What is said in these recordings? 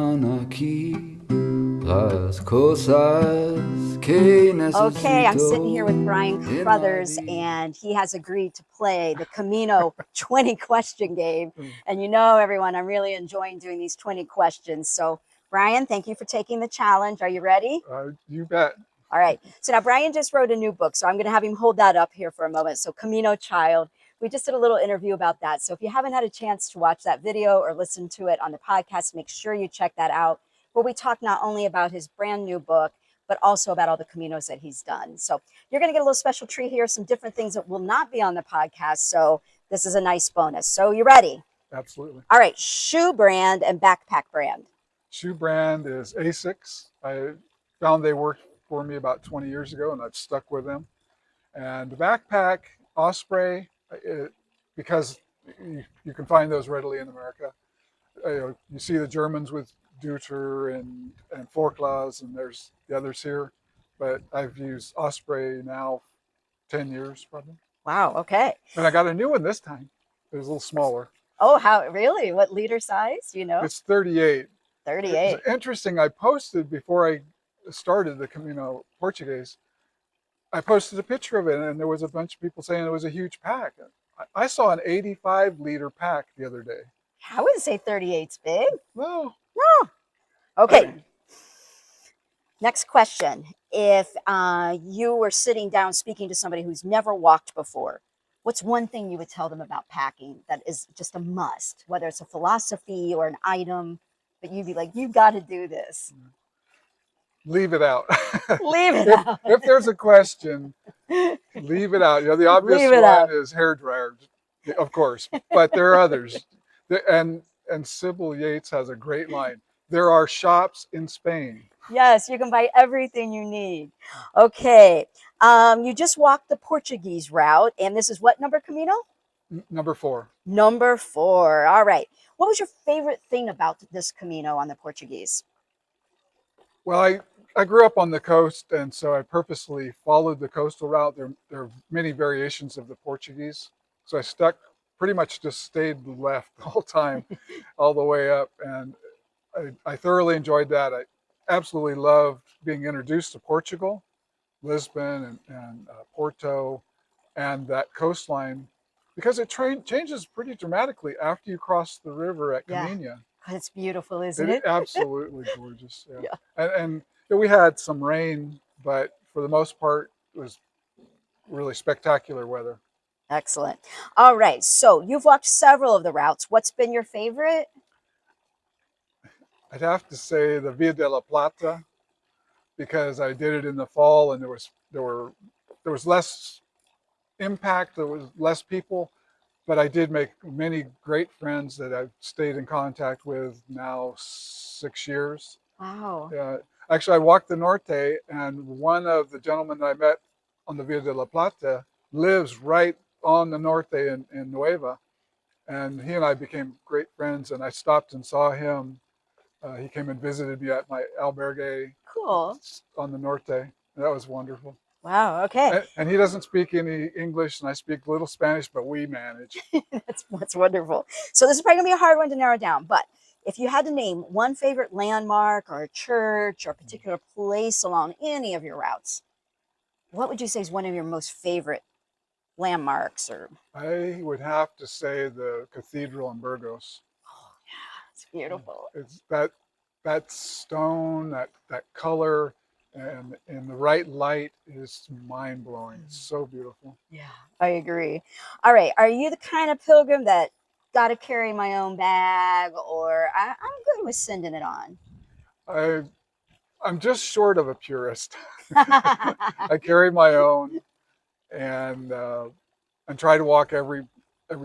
Aquí las cosas que Okay, I'm sitting here with Brien necesito en la Crothers, vida. and he has agreed to play the Camino 20 question game. And you know, everyone, I'm really enjoying doing these 20 questions. So, Brien, thank you for taking the challenge. Are you ready? You bet. All right. So now Brien just wrote a new book, so I'm going to have him hold that up here for a moment. So Camino Child. We just did a little interview about that. So if you haven't had a chance to watch that video or listen to it on the podcast, make sure you check that out, where we talk not only about his brand new book, but also about all the Caminos that he's done. So you're going to get a little special treat here, some different things that will not be on the podcast. So this is a nice bonus. So you ready? Absolutely. All right. Shoe brand and backpack brand. Shoe brand is Asics. I found they worked for me about 20 years ago, and I've stuck with them. And the backpack, Osprey, because you can find those readily in America. You see the Germans with Deuter and Forklaus, and there's the others here. But I've used Osprey now 10 years probably. Wow. Okay. And I got a new one this time. It was a little smaller. Oh, how really? What liter size? You know? It's 38. 38. It's interesting. I posted before I started the Camino Portuguese. I posted a picture of it, and there was a bunch of people saying it was a huge pack. I saw an 85-liter pack the other day. I wouldn't say 38's big. No. No. Okay. Next question. If you were sitting down speaking to somebody who's never walked before, what's one thing you would tell them about packing that is just a must, whether it's a philosophy or an item, but you'd be like, you've got to do this? Leave it out. Leave it out. If there's a question, leave it out. You know, the obvious one is hair dryer, of course, but there are others. And Sybil Yates has a great line. There are shops in Spain. Yes, you can buy everything you need. Okay. You just walked the Portuguese route, and this is what number Camino? Number 4. Number 4. All right. What was your favorite thing about this Camino on the Portuguese? Well, I grew up on the coast, and so I purposely followed the coastal route. There are many variations of the Portuguese. So I pretty much just stayed left the whole time, all the way up. And I thoroughly enjoyed that. I absolutely loved being introduced to Portugal, Lisbon and Porto, and that coastline, because it changes pretty dramatically after you cross the river at Camino. It's beautiful, isn't it? Absolutely gorgeous. Yeah. And we had some rain, but for the most part, it was really spectacular weather. Excellent. All right. So you've walked several of the routes. What's been your favorite? I'd have to say the Via de la Plata, because I did it in the fall and there was less impact, there was less people, but I did make many great friends that I've stayed in contact with now 6 years. Wow. Yeah. Actually, I walked the Norte, and one of the gentlemen that I met on the Via de la Plata lives right on the Norte in Nueva, and he and I became great friends, and I stopped and saw him. He came and visited me at my albergue. Cool. On the Norte. That was wonderful. Wow. Okay. And he doesn't speak any English, and I speak a little Spanish, but we manage. That's wonderful. So this is probably gonna be a hard one to narrow down, but if you had to name one favorite landmark or a church or a particular place along any of your routes, what would you say is one of your most favorite landmarks? Or I would have to say the cathedral in Burgos. Oh yeah, it's beautiful. It's that stone, that color, and in the right light is mind-blowing. It's so beautiful. Yeah, I agree. All right, are you the kind of pilgrim that got to carry my own bag, or I'm good with sending it on? I'm just short of a purist. I carry my own and try to walk every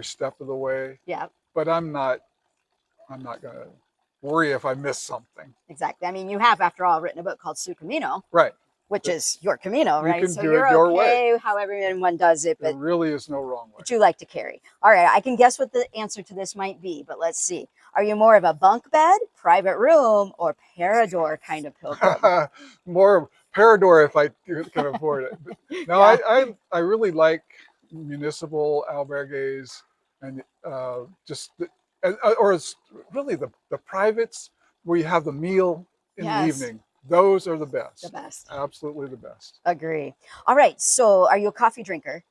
step of the way. Yeah. But I'm not gonna worry if I miss something. Exactly. I mean, you have, after all, written a book called Su Camino. Right. Which is your Camino, right? You can so do you're it your okay way. However anyone does it, but there really is no wrong way. But you like to carry. All right, I can guess what the answer to this might be, but let's see. Are you more of a bunk bed, private room, or parador kind of pilgrim? More parador if I can afford it. But no, yeah. I really like municipal albergues and or it's really the privates. we have the meal in the Yes. evening. Those are the best. The best. Absolutely the best. Agree. All right. So, are you a coffee drinker?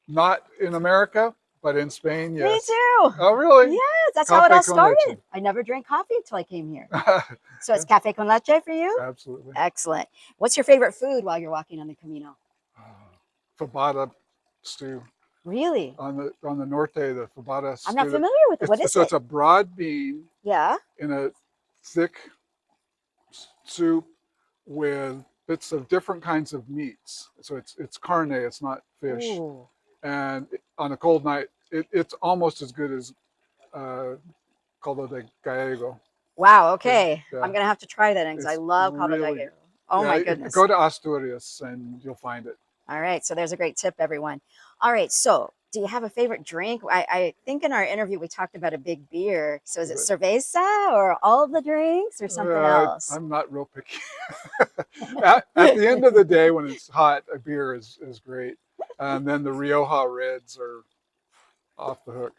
Not in America, but in Spain, Me yes. too. Oh, really? Yes, that's how it Cafe all con started. leche. I never drank coffee until I came here. So it's cafe con leche for you? Absolutely. Excellent. What's your favorite food while you're walking on the Camino? Fabada stew. Really? On the norte, the fabada stew. I'm not familiar with it. What is So it? it's a broad bean Yeah. in a thick soup with bits of different kinds of meats. So it's carne, it's not fish. Ooh. And on a cold night, it's almost as good as caldo de gallego. Wow. Okay. Yeah. I'm gonna have to try that because I It's love caldo de really- gallego. Oh yeah, my goodness. Go to Asturias and you'll find it. All right. So there's a great tip, everyone. All right. So do you have a favorite drink? I think in our interview we talked about a big beer. So is it cerveza or all of the drinks or something else? I'm not real picky. At the end of the day, when it's hot, a beer is great. And then the Rioja Reds are off the hook.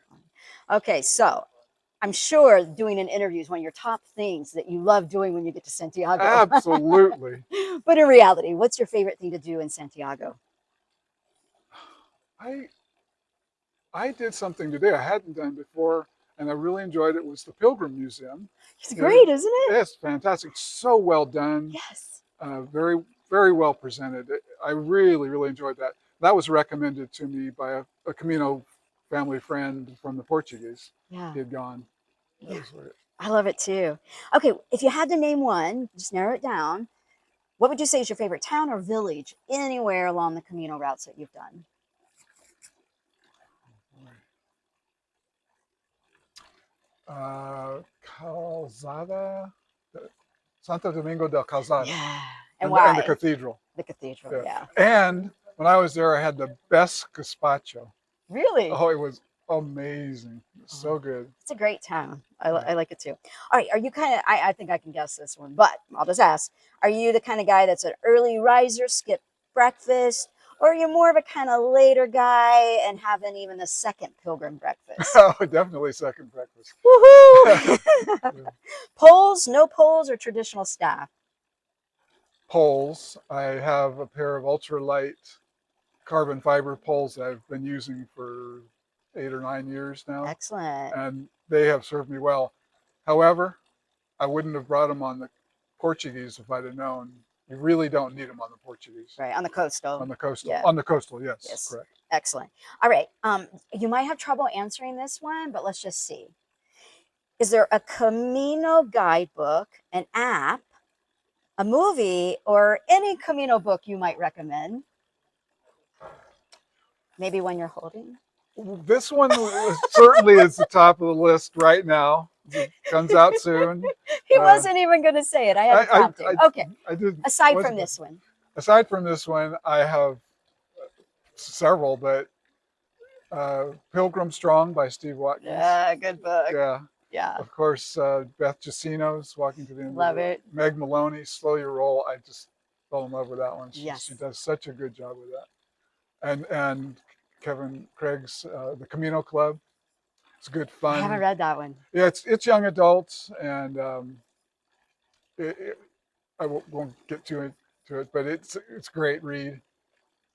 Okay. So I'm sure doing an interview is one of your top things that you love doing when you get to Santiago. Absolutely. But in reality, what's your favorite thing to do in Santiago? I did something today I hadn't done before, and I really enjoyed it. It was the Pilgrim Museum. It's great, isn't it? It's fantastic. So well done. Yes. Very, very well presented. I really, really enjoyed that. That was recommended to me by a Camino family friend from the Portuguese. Yeah. He had gone. Yeah. I love it too. Okay, if you had to name one, just narrow it down. What would you say is your favorite town or village anywhere along the Camino routes that you've done? Calzada, Santo Domingo del Calzada. Yeah. And why? And the cathedral. The cathedral, yeah. And when I was there, I had the best gazpacho. Really? Oh, it was amazing. It was so good. It's a great town. I like it too. All right. Are you kind of, I think I can guess this one, but I'll just ask. Are you the kind of guy that's an early riser, skip breakfast? Or are you more of a kind of later guy and having even the second Pilgrim breakfast? Oh, definitely second breakfast. Woohoo! Poles, no poles, or traditional staff? Poles. I have a pair of ultralight carbon fiber poles that I've been using for 8 or 9 years now. Excellent. And they have served me well. However, I wouldn't have brought them on the Portuguese if I'd have known. You really don't need them on the Portuguese. Right, on the coastal. On the coastal. Yeah. On the coastal, yes. Yes. Correct. Excellent. All right. You might have trouble answering this one, but let's just see. Is there a Camino guidebook, an app, a movie, or any Camino book you might recommend? Maybe one you're holding? This one certainly is the top of the list right now. It comes out soon. He wasn't even going to say it. I had to prompt him. Okay. I did. Aside from this one. Aside from this one, I have several, but Pilgrim Strong by Steve Watkins. Yeah, good book. Yeah. Yeah. Of course, Beth Justino's Walking to the End Love of the Road. it. Meg Maloney, Slow Your Roll. I just fell in love with that one. Yes. She does such a good job with that. And Kevin Craig's The Camino Club. It's good fun. I haven't read that one. Yeah, it's young adults, and I won't get to it, but it's a great read.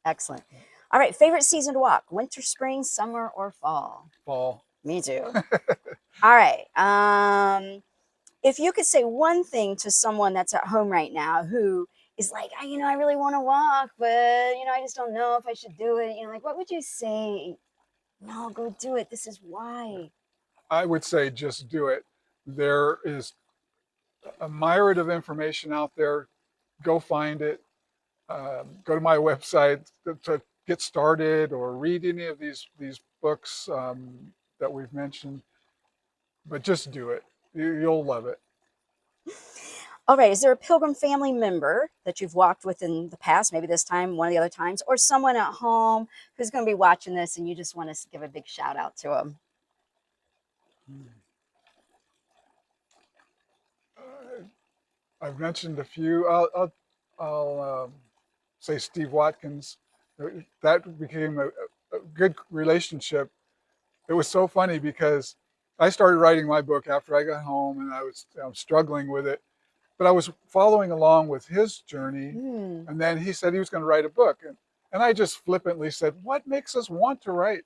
Excellent. All right, favorite season to walk: winter, spring, summer, or fall? Fall. Me too. All right. If you could say one thing to someone that's at home right now who is like, I really want to walk, but I just don't know if I should do it. Like, what would you say? No, go do it. This is why. I would say just do it. There is a myriad of information out there. Go find it. Go to my website to get started, or read any of these books that we've mentioned. But just do it. You'll love it. All right. Is there a Pilgrim family member that you've walked with in the past, maybe this time, one of the other times, or someone at home who's going to be watching this and you just want to give a big shout out to them? I've mentioned a few. I'll say Steve Watkins. That became a good relationship. It was so funny because I started writing my book after I got home, and I was struggling with it, but I was following along with his journey. And then he said he was going to write a book, and I just flippantly said, "What makes us want to write?"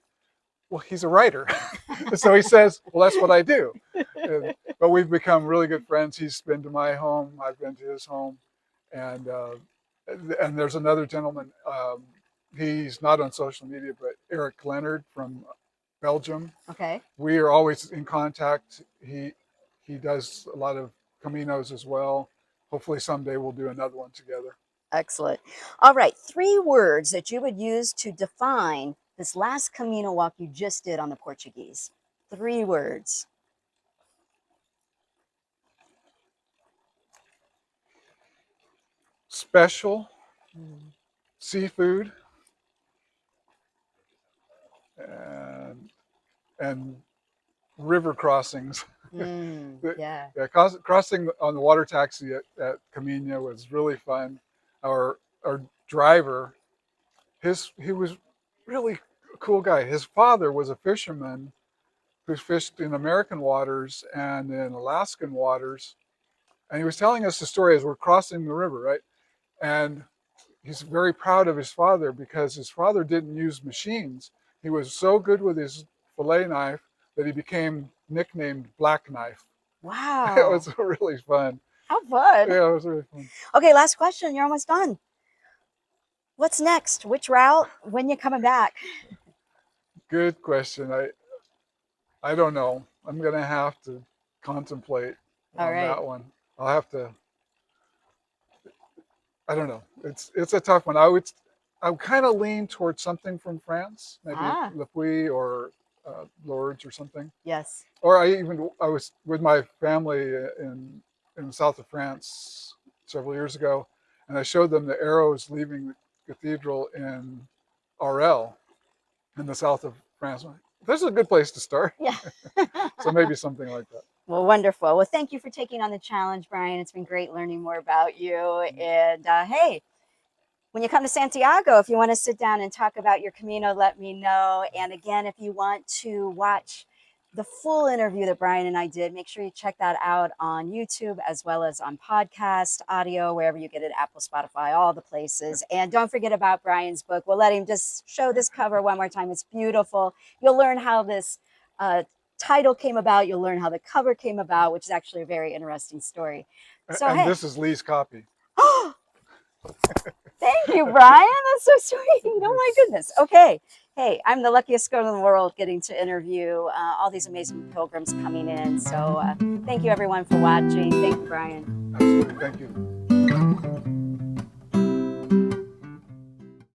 Well, he's a writer. So he says, "Well, that's what I do." But we've become really good friends. He's been to my home, I've been to his home, and there's another gentleman. He's not on social media, but Eric Leonard from Belgium. Okay. We are always in contact. He does a lot of Caminos as well. Hopefully someday we'll do another one together. Excellent. All right. 3 words that you would use to define this last Camino walk you just did on the Portuguese. 3 words. Special, seafood, and river crossings. Yeah. Crossing on the water taxi at Camino was really fun. Our driver, he was really a cool guy. His father was a fisherman who fished in American waters and in Alaskan waters, and he was telling us the story as we're crossing the river, right? And he's very proud of his father because his father didn't use machines. He was so good with his fillet knife that he became nicknamed Black Knife. Wow. It was really fun. How fun. Yeah, it was really fun. Okay, last question. You're almost done. What's next? Which route? When you coming back? Good question. I don't know. I'm going to have to contemplate on that one. I'll have to. I don't know. It's a tough one. I would kind of lean towards something from France, maybe Le Puy or Lourdes or something. Yes. Or I was with my family in the south of France several years ago, and I showed them the arrows leaving the cathedral in Arles in the south of France. This is a good place to start. Yeah. So maybe something like that. Well, wonderful. Well, thank you for taking on the challenge, Brien. It's been great learning more about you. And hey, when you come to Santiago, if you want to sit down and talk about your Camino, let me know. And again, if you want to watch the full interview that Brien and I did, make sure you check that out on YouTube as well as on podcast, audio, wherever you get it, Apple, Spotify, all the places. And don't forget about Brien's book. We'll let him just show this cover one more time. It's beautiful. You'll learn how this title came about. You'll learn how the cover came about, which is actually a very interesting story. So, and this is Leigh's copy. Thank you, Brien. That's so sweet. Oh my goodness. Okay. Hey, I'm the luckiest girl in the world getting to interview all these amazing pilgrims coming in. So thank you everyone for watching. Thank you, Brien. Absolutely. Thank you.